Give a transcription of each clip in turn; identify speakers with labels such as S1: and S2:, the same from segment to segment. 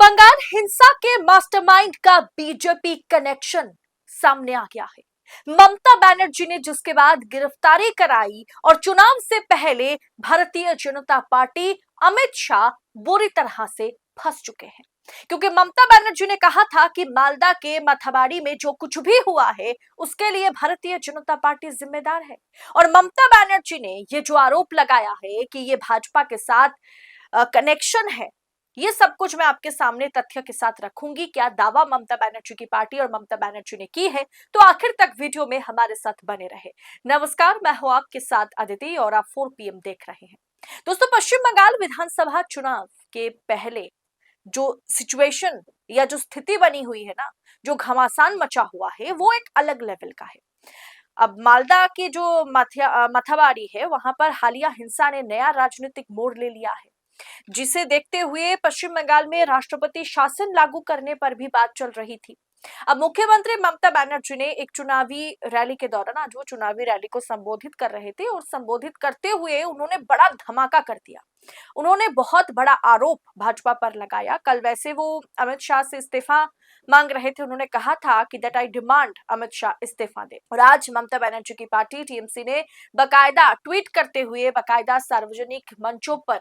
S1: बंगाल हिंसा के मास्टरमाइंड का बीजेपी कनेक्शन सामने आ गया है। ममता बनर्जी ने जिसके बाद गिरफ्तारी कराई और चुनाव से पहले भारतीय जनता पार्टी अमित शाह बुरी तरह से फंस चुके हैं, क्योंकि ममता बनर्जी ने कहा था कि मालदा के मथाबाड़ी में जो कुछ भी हुआ है उसके लिए भारतीय जनता पार्टी जिम्मेदार है। और ममता बनर्जी ने ये जो आरोप लगाया है कि ये भाजपा के साथ कनेक्शन है, ये सब कुछ मैं आपके सामने तथ्य के साथ रखूंगी। क्या दावा ममता बनर्जी की पार्टी और ममता बनर्जी ने की है, तो आखिर तक वीडियो में हमारे साथ बने रहे। नमस्कार, मैं हूं आपके साथ अदिति और आप 4 PM देख रहे हैं। दोस्तों, पश्चिम बंगाल विधानसभा चुनाव के पहले जो सिचुएशन या जो स्थिति बनी हुई है ना, जो घमासान मचा हुआ है, वो एक अलग लेवल का है। अब मालदा की जो मथाबाड़ी है, वहां पर हालिया हिंसा ने नया राजनीतिक मोड़ ले लिया है, जिसे देखते हुए पश्चिम बंगाल में राष्ट्रपति शासन लागू करने पर भी बात चल रही थी। अब मुख्यमंत्री ममता बनर्जी ने एक चुनावी रैली के दौरान, आज वो चुनावी रैली को संबोधित कर रहे थे और संबोधित करते हुए उन्होंने बड़ा धमाका कर दिया। उन्होंने बहुत बड़ा आरोप भाजपा पर लगाया। कल वैसे वो अमित शाह से इस्तीफा मांग रहे थे। उन्होंने कहा था कि that I demand Amit Shah इस्तीफा दे। और आज ममता बनर्जी की पार्टी टीएमसी ने बकायदा ट्वीट करते हुए, बकायदा सार्वजनिक मंचों पर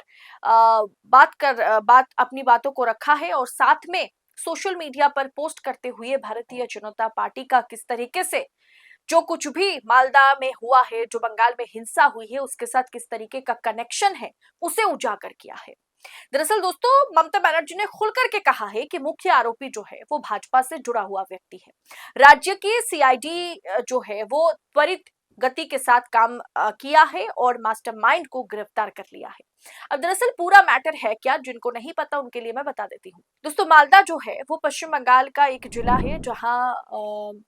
S1: बात अपनी बातों को रखा है और साथ में सोशल मीडिया पर पोस्ट करते हुए भारतीय जनता पार्टी का किस तरीके से जो कुछ भी मालदा में हुआ है, जो बंगाल में हिंसा हुई है, उसके साथ किस तरीके का कनेक्शन है, उसे उजागर किया है। दरअसल दोस्तों, ममता बनर्जी ने खुल करके कहा है कि मुख्य आरोपी जो है वो भाजपा से जुड़ा हुआ व्यक्ति है। राज्य की सीआईडी जो है वो त्वरित गति के साथ काम किया है और मास्टरमाइंड को गिरफ्तार कर लिया है। अब दरअसल पूरा मैटर है क्या, जिनको नहीं पता उनके लिए मैं बता देती हूँ। दोस्तों, मालदा जो है वो पश्चिम बंगाल का एक जिला है जहां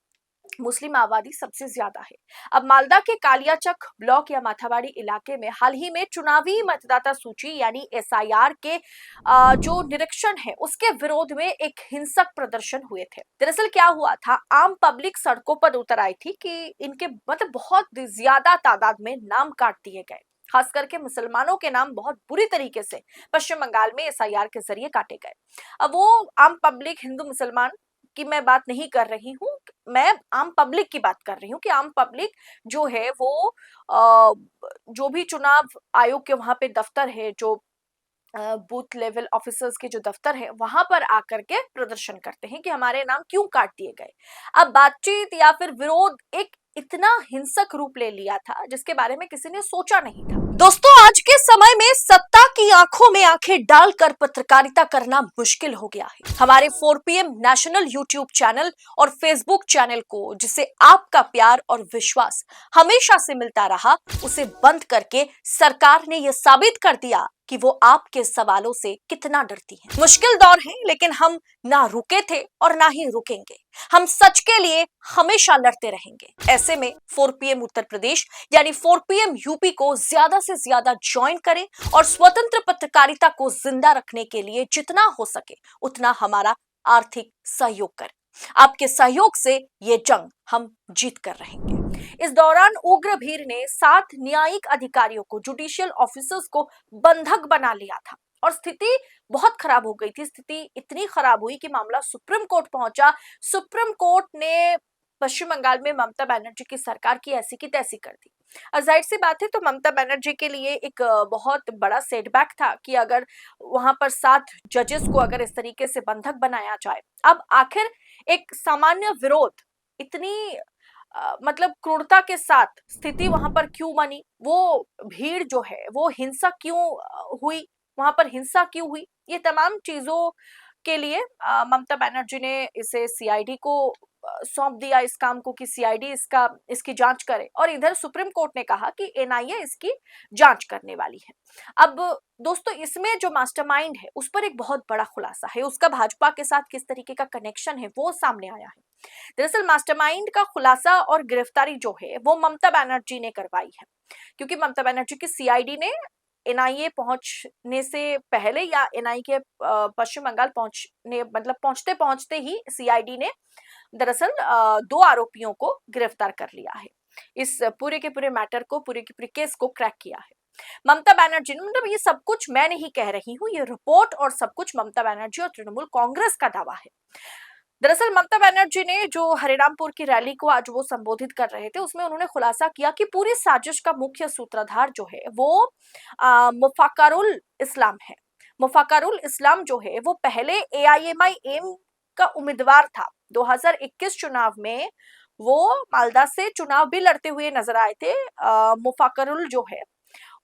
S1: मुस्लिम आबादी सबसे ज्यादा है। अब मालदा के कालियाचक ब्लॉक या माथाबाड़ी इलाके में हाल ही में चुनावी मतदाता सूची यानी एसआईआर के जो निरीक्षण है, उसके विरोध में एक हिंसक प्रदर्शन हुए थे। दरअसल क्या हुआ था, आम पब्लिक सड़कों पर उतर आई थी कि इनके मतलब बहुत ज्यादा तादाद में नाम काट दिए गए। खास करके मुसलमानों के नाम बहुत बुरी तरीके से पश्चिम बंगाल में एसआईआर के जरिए काटे गए। अब वो आम पब्लिक, हिंदू मुसलमान की मैं बात नहीं कर रही हूँ, मैं आम पब्लिक की बात कर रही हूँ कि आम पब्लिक जो है वो जो भी चुनाव आयोग के वहां पे दफ्तर है, जो बूथ लेवल ऑफिसर्स के जो दफ्तर है, वहां पर आकर के प्रदर्शन करते हैं कि हमारे नाम क्यों काट दिए गए। अब बातचीत या फिर विरोध एक इतना हिंसक रूप ले लिया था जिसके बारे में किसी ने सोचा नहीं था। दोस्तों, आज के समय में सत्ता की आंखों में आंखें डालकर पत्रकारिता करना मुश्किल हो गया है। हमारे 4 PM नेशनल यूट्यूब चैनल और फेसबुक चैनल को, जिसे आपका प्यार और विश्वास हमेशा से मिलता रहा, उसे बंद करके सरकार ने यह साबित कर दिया कि वो आपके सवालों से कितना डरती है। मुश्किल दौर है, लेकिन हम ना रुके थे और ना ही रुकेंगे। हम सच के लिए हमेशा लड़ते रहेंगे। ऐसे में 4 PM उत्तर प्रदेश यानी 4 PM यूपी को ज्यादा से ज्यादा ज्वाइन करें और स्वतंत्र पत्रकारिता को जिंदा रखने के लिए जितना हो सके उतना हमारा आर्थिक सहयोग करें। आपके सहयोग से ये जंग हम जीत कर रहेंगे। इस दौरान उग्र भीड़ ने 7 न्यायिक अधिकारियों को, जुडिशियल ऑफिसर्स को बंधक बना लिया था और स्थिति बहुत खराब हो गई थी। स्थिति इतनी खराब हुई कि मामला सुप्रीम कोर्ट पहुंचा। सुप्रीम कोर्ट ने पश्चिम बंगाल में ममता बनर्जी की सरकार की ऐसी की तैसी कर दी। और जाहिर सी बात है, तो ममता बनर्जी के लिए एक बहुत बड़ा सेटबैक था कि अगर वहां पर 7 जजेस को अगर इस तरीके से बंधक बनाया जाए। अब आखिर एक सामान्य विरोध इतनी मतलब क्रूरता के साथ स्थिति वहां पर क्यों बनी, वो भीड़ जो है वो हिंसा क्यों हुई, वहां पर हिंसा क्यों हुई, ये तमाम चीजों के लिए ममता बनर्जी ने इसे सीआईडी को सौंप दिया, इस काम को कि सीआईडी इसकी जांच करे। और इधर सुप्रीम कोर्ट ने कहा कि एनआईए इसकी जांच करने वाली है। अब दोस्तों, इसमें जो मास्टरमाइंड है उस पर एक बहुत बड़ा खुलासा है, उसका भाजपा के साथ किस तरीके का कनेक्शन है वो सामने आया है। दरअसल मास्टरमाइंड का खुलासा और गिरफ्तारी जो है वो ममता बनर्जी ने करवाई है, क्योंकि ममता बनर्जी की सीआईडी ने एनआईए पहुंचने से पहले या एनआईए के पश्चिम बंगाल पहुंचने मतलब पहुंचते पहुंचते ही सीआईडी ने दरअसल 2 आरोपियों को गिरफ्तार कर लिया है। इस पूरे के पूरे मैटर को, पूरे के पूरे केस को क्रैक किया है। ममता बनर्जी ने, मतलब ये सब कुछ मैं नहीं कह रही हूँ, ये रिपोर्ट और सब कुछ ममता बनर्जी और तृणमूल कांग्रेस का दावा है। दरअसल ममता बनर्जी ने जो हरिरामपुर की रैली को आज वो संबोधित कर रहे थे, उसमें उन्होंने खुलासा किया कि पूरी साजिश का मुख्य सूत्रधार जो है वो मुफक्किरुल इस्लाम है। मुफक्किरुल इस्लाम जो है वो पहले एआईएमआईएम का उम्मीदवार था। 2021 चुनाव में वो मालदा से चुनाव भी लड़ते हुए नजर आए थे। मुफक्किरुल जो है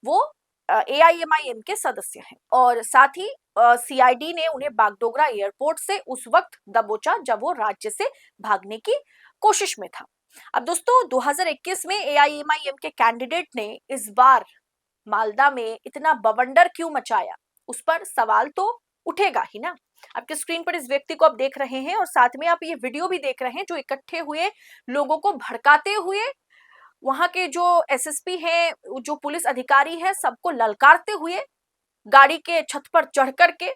S1: वो एआईएमआईएम के सदस्य हैं और साथ ही सीआईडी ने उन्हें बागडोगरा एयरपोर्ट से उस वक्त दबोचा जब वो राज्य से भागने की कोशिश में था। अब दोस्तों 2021 में एआईएमआईएम के कैंडिडेट ने इस बार मालदा में इतना बवंडर क्यों मचाया, उस पर सवाल तो उठेगा ही ना। आपके स्क्रीन पर इस व्यक्ति को आप देख रहे हैं और साथ में आप ये वीडियो भी देख रहे हैं जो इकट्ठे हुए लोगों को भड़काते हुए वहां के जो एसएसपी हैं, जो पुलिस अधिकारी है, सबको ललकारते हुए गाड़ी के छत पर चढ़ करके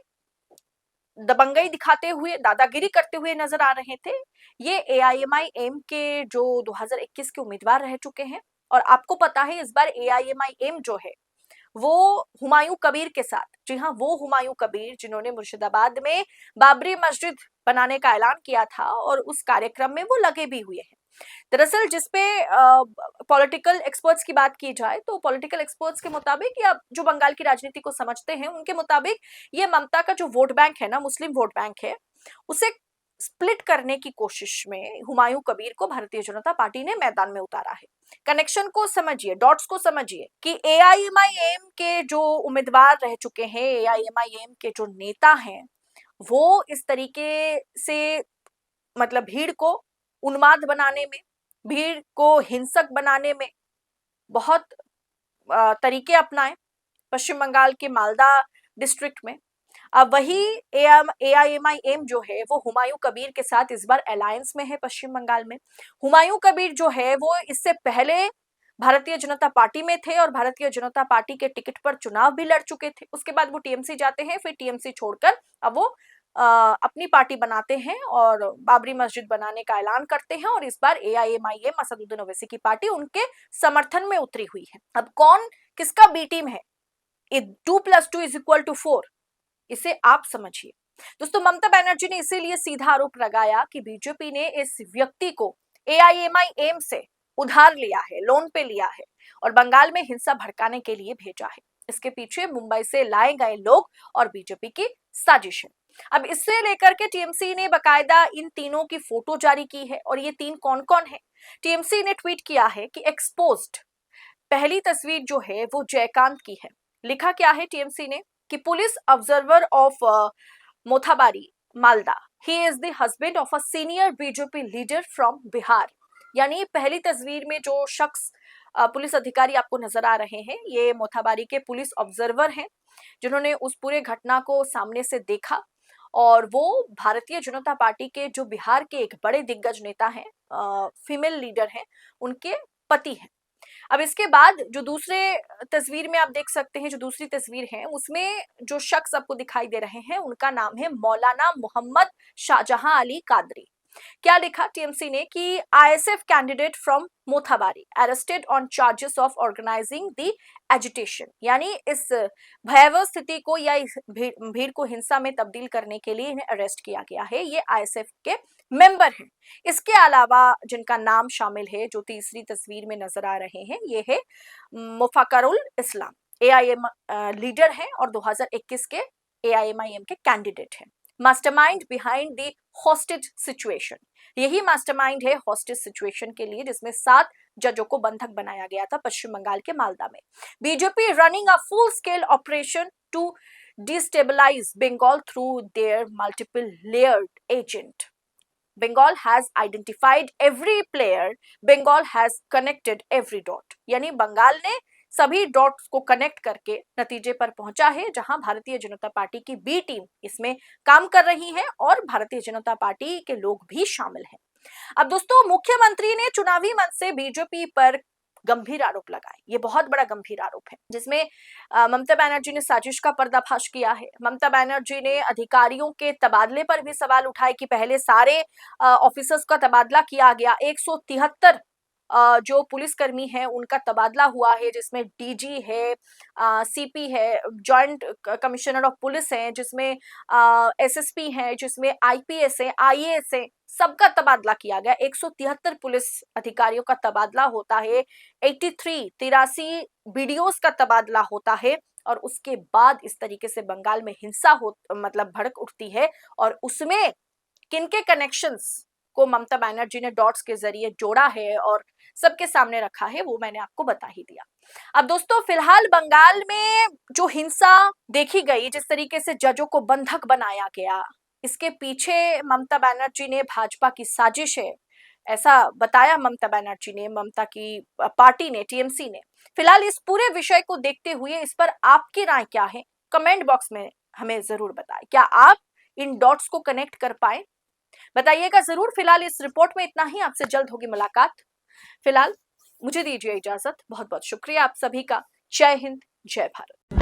S1: दबंगई दिखाते हुए, दादागिरी करते हुए नजर आ रहे थे। ये एआईएमआईएम के जो 2021 के उम्मीदवार रह चुके हैं और आपको पता है इस बार एआईएमआईएम जो है वो हुमायूं कबीर के साथ, जी हाँ वो हुमायूं कबीर जिन्होंने मुर्शिदाबाद में बाबरी मस्जिद बनाने का ऐलान किया था और उस कार्यक्रम में वो लगे भी हुए हैं। दरअसल जिसपे पॉलिटिकल एक्सपर्ट्स की बात की जाए तो पॉलिटिकल एक्सपर्ट्स के मुताबिक या जो बंगाल की राजनीति को समझते हैं उनके मुताबिक ये ममता का जो वोट बैंक है ना, मुस्लिम वोट बैंक है, उसे स्प्लिट करने की कोशिश में हुमायूं कबीर को भारतीय जनता पार्टी ने मैदान में उतारा है। कनेक्शन को समझिए, डॉट्स को समझिए कि एआईएमआईएम के जो उम्मीदवार रह चुके हैं, एआईएमआईएम के जो नेता हैं, वो इस तरीके से मतलब भीड़ को उन्माद बनाने में, भीड़ को हिंसक बनाने में बहुत तरीके अपनाए पश्चिम बंगाल के मालदा डिस्ट्रिक्ट में। अब वही एआईएमआईएम जो है वो हुमायूं कबीर के साथ इस बार अलायंस में है पश्चिम बंगाल में। हुमायूं कबीर जो है वो इससे पहले भारतीय जनता पार्टी में थे और भारतीय जनता पार्टी के टिकट पर चुनाव भी लड़ चुके थे। उसके बाद वो टीएमसी जाते हैं, फिर टीएमसी छोड़कर अब वो अपनी पार्टी बनाते हैं और बाबरी मस्जिद बनाने का ऐलान करते हैं और इस बार एआईएमआईएम असदुद्दीन ओवैसी की पार्टी उनके समर्थन में उतरी हुई है। अब कौन किसका बी टीम है, 2+2=4, इसे आप समझिए। दोस्तों ममता बनर्जी ने इसीलिए सीधा आरोप लगाया कि बीजेपी ने इस व्यक्ति को एआईएमआईएम से उधार लिया है, लोन पे लिया है और बंगाल में हिंसा भड़काने के लिए भेजा है। इसके पीछे मुंबई से लाए गए लोग और बीजेपी की साजिश है। अब इससे लेकर के टीएमसी ने बकायदा इन तीनों की फोटो जारी की है और ये तीन कौन कौन है। टीएमसी ने ट्वीट किया है कि एक्सपोज्ड। पहली तस्वीर जो है वो जयकांत की है। लिखा क्या है टीएमसी ने कि police observer of Mothabari Malda, he is the husband of a senior BJP leader from Bihar. यानी पहली तस्वीर में जो शख्स पुलिस अधिकारी आपको नजर आ रहे हैं, ये मोथाबारी के पुलिस ऑब्जर्वर हैं जिन्होंने उस पूरे घटना को सामने से देखा और वो भारतीय जनता पार्टी के जो बिहार के एक बड़े दिग्गज नेता हैं, फीमेल लीडर हैं, उनके पति हैं। अब इसके बाद जो दूसरे तस्वीर में आप देख सकते हैं, जो दूसरी तस्वीर है उसमें जो शख्स आपको दिखाई दे रहे हैं उनका नाम है मौलाना मोहम्मद शाहजहां अली कादरी। क्या लिखा टीएमसी ने कि ISF candidate from Mothabari arrested on charges of organising the agitation. यानी इस भयावह स्थिति को या इस भीड़ को हिंसा में तब्दील करने के लिए इन्हें अरेस्ट किया गया है। ये आईएसएफ के मेंबर हैं। इसके अलावा जिनका नाम शामिल है, जो तीसरी तस्वीर में नजर आ रहे हैं, ये है मुफक्किरुल इस्लाम, एआईएम लीडर हैं और 2021 के एआईएमआईएम के कैंडिडेट हैं। Mastermind behind the hostage situation, यही मास्टरमाइंड है हॉस्टेज सिचुएशन के लिए जिसमें 7 जजों को बंधक बनाया गया था पश्चिम बंगाल के मालदा में। BJP running a full scale operation to destabilize Bengal through their multiple layered agent. Bengal has identified every player. Bengal has connected every dot. यानी बंगाल ने सभी डॉट्स को कनेक्ट करके नतीजे पर पहुंचा है जहां भारतीय जनता पार्टी की बी टीम इसमें काम कर रही है और भारतीय जनता पार्टी के लोग भी शामिल हैं। अब दोस्तों मुख्यमंत्री ने चुनावी मंच से बीजेपी पर गंभीर आरोप लगाए। ये बहुत बड़ा गंभीर आरोप है जिसमें ममता बनर्जी ने साजिश का पर्दाफाश किया है। ममता बनर्जी ने अधिकारियों के तबादले पर भी सवाल उठाए कि पहले सारे ऑफिसर्स का तबादला किया गया, 173 जो पुलिसकर्मी हैं उनका तबादला हुआ है, जिसमें डीजी है, सीपी है, जॉइंट कमिश्नर ऑफ पुलिस है, जिसमें एसएसपी है, जिसमें आईपीएस है, आईएएस है, सबका तबादला किया गया। 173 पुलिस अधिकारियों का तबादला होता है, 83 बीडीओस का तबादला होता है, और उसके बाद इस तरीके से बंगाल में हिंसा हो मतलब भड़क उठती है। और उसमें किनके कनेक्शंस को ममता बनर्जी ने डॉट्स के जरिए जोड़ा है और सबके सामने रखा है, वो मैंने आपको बता ही दिया। अब दोस्तों, फिलहाल बंगाल में जो हिंसा देखी गई, जिस तरीके से जजों को बंधक बनाया गया, इसके पीछे ममता बनर्जी ने भाजपा की साजिश है, ऐसा बताया ममता बनर्जी ने, ममता की पार्टी ने, टीएमसी ने। फिलहाल इस पूरे विषय को देखते हुए इस पर आपकी राय क्या है, कमेंट बॉक्स में हमें जरूर बताएं। क्या आप इन डॉट्स को कनेक्ट कर पाए, बताइएगा जरूर। फिलहाल इस रिपोर्ट में इतना ही, आपसे जल्द होगी मुलाकात। फिलहाल मुझे दीजिए इजाजत, बहुत बहुत शुक्रिया आप सभी का। जय हिंद, जय भारत।